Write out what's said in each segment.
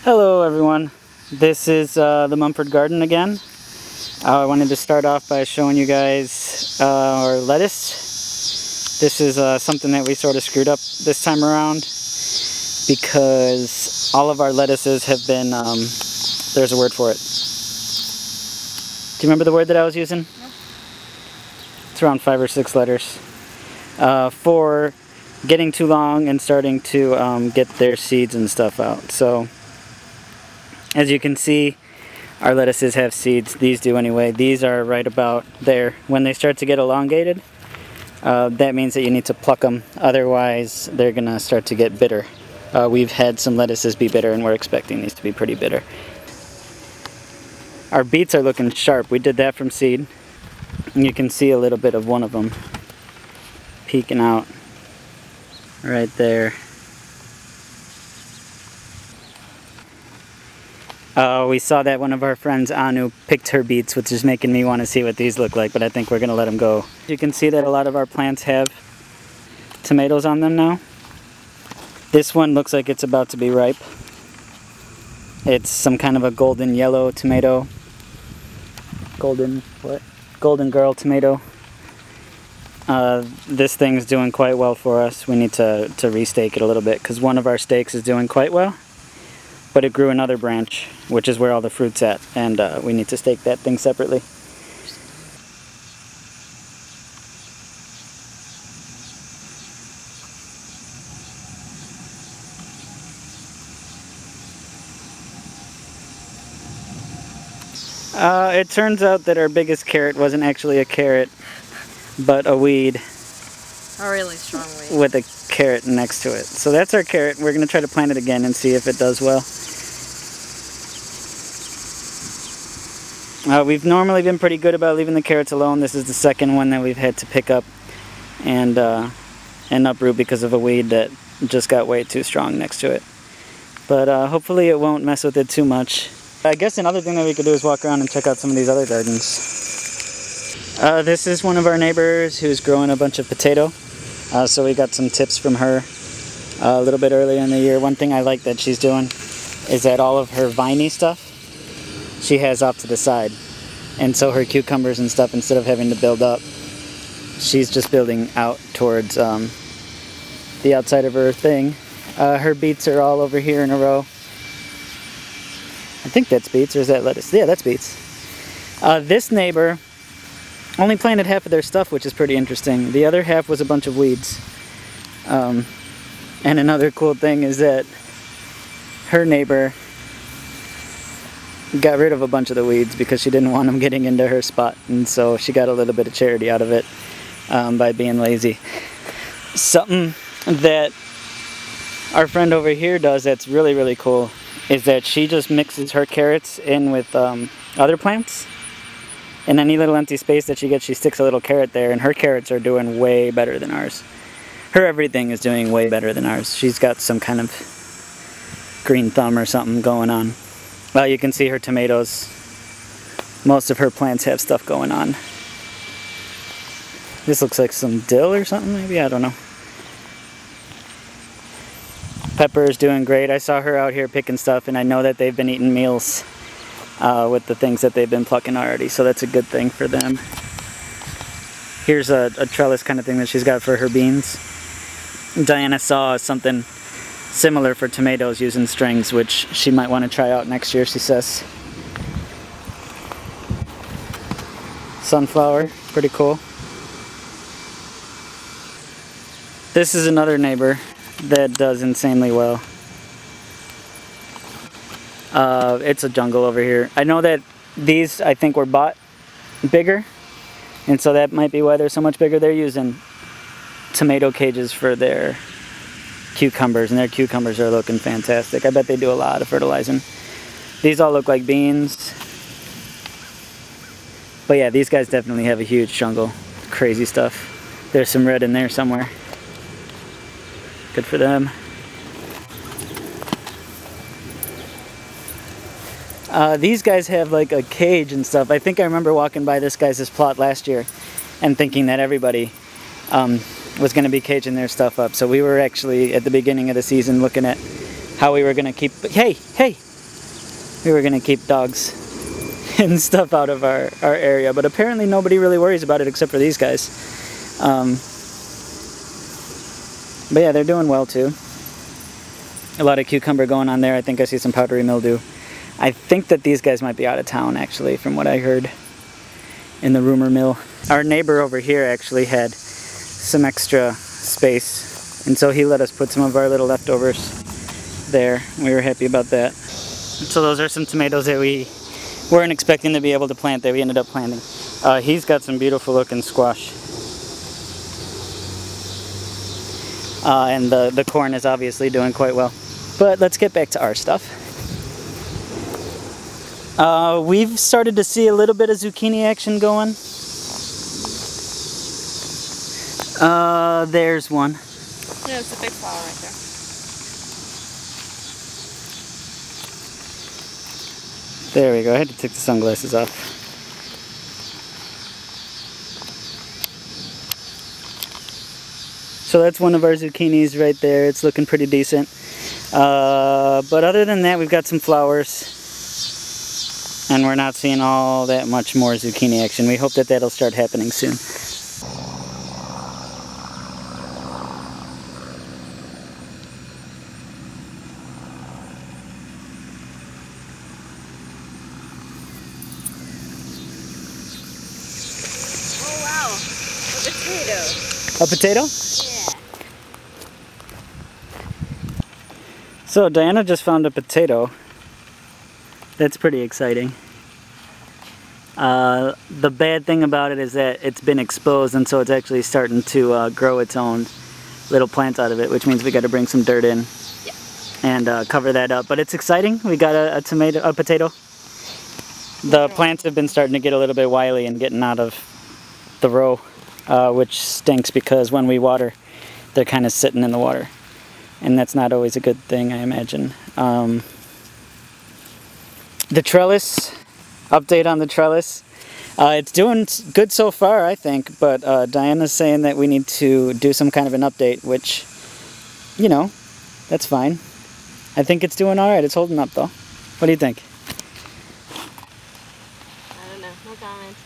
Hello everyone, this is the Mumford garden again. I wanted to start off by showing you guys our lettuce. This is something that we sort of screwed up this time around because all of our lettuces have been, there's a word for it. Do you remember the word that I was using? No. It's around 5 or 6 letters. For getting too long and starting to get their seeds and stuff out. So as you can see, our lettuces have seeds. These do anyway. These are right about there. When they start to get elongated, that means that you need to pluck them. Otherwise, they're going to start to get bitter. We've had some lettuces be bitter, and we're expecting these to be pretty bitter. Our beets are looking sharp. We did that from seed. And you can see a little bit of one of them peeking out right there. We saw that one of our friends, Anu, picked her beets, which is making me want to see what these look like, but I think we're going to let them go. You can see that a lot of our plants have tomatoes on them now. This one looks like it's about to be ripe. It's some kind of a golden yellow tomato. Golden girl tomato. This thing's doing quite well for us. We need to restake it a little bit because one of our stakes is doing quite well. But it grew another branch, which is where all the fruit's at, and we need to stake that thing separately. It turns out that our biggest carrot wasn't actually a carrot, but a weed. A really strong weed. With a carrot next to it. So that's our carrot. We're going to try to plant it again and see if it does well. We've normally been pretty good about leaving the carrots alone. This is the second one that we've had to pick up and uproot because of a weed that just got way too strong next to it. But hopefully it won't mess with it too much. I guess another thing that we could do is walk around and check out some of these other gardens. This is one of our neighbors who's growing a bunch of potato. So we got some tips from her a little bit earlier in the year. One thing I like that she's doing is that all of her viney stuff she has off to the side. And so her cucumbers and stuff, instead of having to build up, she's just building out towards the outside of her thing. Her beets are all over here in a row. I think that's beets, or is that lettuce? Yeah, that's beets. This neighbor only planted half of their stuff, which is pretty interesting. The other half was a bunch of weeds. And another cool thing is that her neighbor got rid of a bunch of the weeds because she didn't want them getting into her spot, and so she got a little bit of charity out of it by being lazy. Something that our friend over here does that's really, really cool is that she just mixes her carrots in with other plants. In any little empty space that she gets, she sticks a little carrot there, and her carrots are doing way better than ours. Her everything is doing way better than ours. She's got some kind of green thumb or something going on. Well, you can see her tomatoes. Most of her plants have stuff going on. This looks like some dill or something, maybe? I don't know. Pepper is doing great. I saw her out here picking stuff, and I know that they've been eating meals with the things that they've been plucking already, so that's a good thing for them. Here's a trellis kind of thing that she's got for her beans. Diana saw something similar for tomatoes using strings, which she might want to try out next year, she says. Sunflower, pretty cool. This is another neighbor that does insanely well. It's a jungle over here. I know that these, I think, were bought bigger, and so that might be why they're so much bigger. They're using tomato cages for their cucumbers, and their cucumbers are looking fantastic. I bet they do a lot of fertilizing. These all look like beans. But yeah, these guys definitely have a huge jungle. Crazy stuff. There's some red in there somewhere. Good for them. These guys have like a cage and stuff. I think I remember walking by this guy's plot last year and thinking that everybody was going to be caging their stuff up. So we were actually at the beginning of the season looking at how we were going to keep... Hey! we were gonna keep dogs and stuff out of our area, but apparently nobody really worries about it except for these guys. But yeah, they're doing well too. A lot of cucumber going on there. I think I see some powdery mildew. I think that these guys might be out of town actually, from what I heard in the rumor mill. Our neighbor over here actually had some extra space, and so he let us put some of our little leftovers there. We were happy about that. So those are some tomatoes that we weren't expecting to be able to plant that we ended up planting. He's got some beautiful looking squash. And the corn is obviously doing quite well. But let's get back to our stuff. We've started to see a little bit of zucchini action going. There's one. Yeah, it's a big flower right there. There we go. I had to take the sunglasses off. So that's one of our zucchinis right there. It's looking pretty decent. But other than that, we've got some flowers. And we're not seeing all that much more zucchini action. We hope that that'll start happening soon. Oh wow, a potato. A potato? Yeah. So Diana just found a potato. That's pretty exciting. The bad thing about it is that it's been exposed, and so it's actually starting to grow its own little plants out of it, which means we got to bring some dirt in and cover that up. But it's exciting. We got a potato. The plants have been starting to get a little bit wily and getting out of the row, which stinks because when we water, they're kind of sitting in the water, and that's not always a good thing, I imagine. The trellis, update on the trellis. It's doing good so far, I think, but Diana's saying that we need to do some kind of an update, which, you know, that's fine. I think it's doing alright. It's holding up, though. What do you think? I don't know. No comment.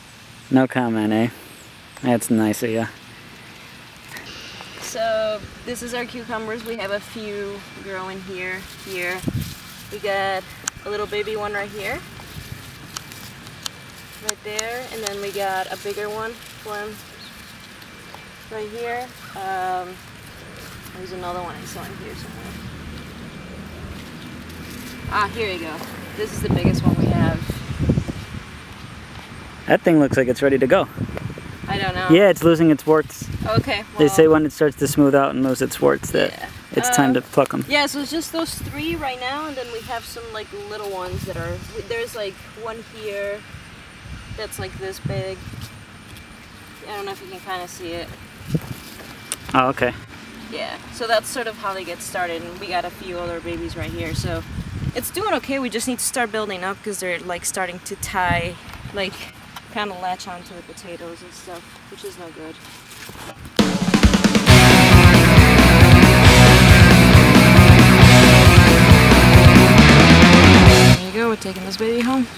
No comment, eh? That's nice of you. So, this is our cucumbers. We have a few growing here. We got a little baby one right here. Right there. And then we got a bigger one right here. There's another one I saw in here somewhere. Ah, here you go. This is the biggest one we have. That thing looks like it's ready to go. I don't know. Yeah, it's losing its warts. Okay. Well, They say when it starts to smooth out and lose its warts that it's time to pluck them. Yeah, so it's just those three right now, and then we have some like little ones that are, there's like one here that's like this big. I don't know if you can kind of see it. Oh, okay. Yeah, so that's sort of how they get started, and we got a few other babies right here, so it's doing okay. We just need to start building up because they're like starting to tie, like kind of latch onto the potatoes and stuff, which is no good. There you go, we're taking this baby home.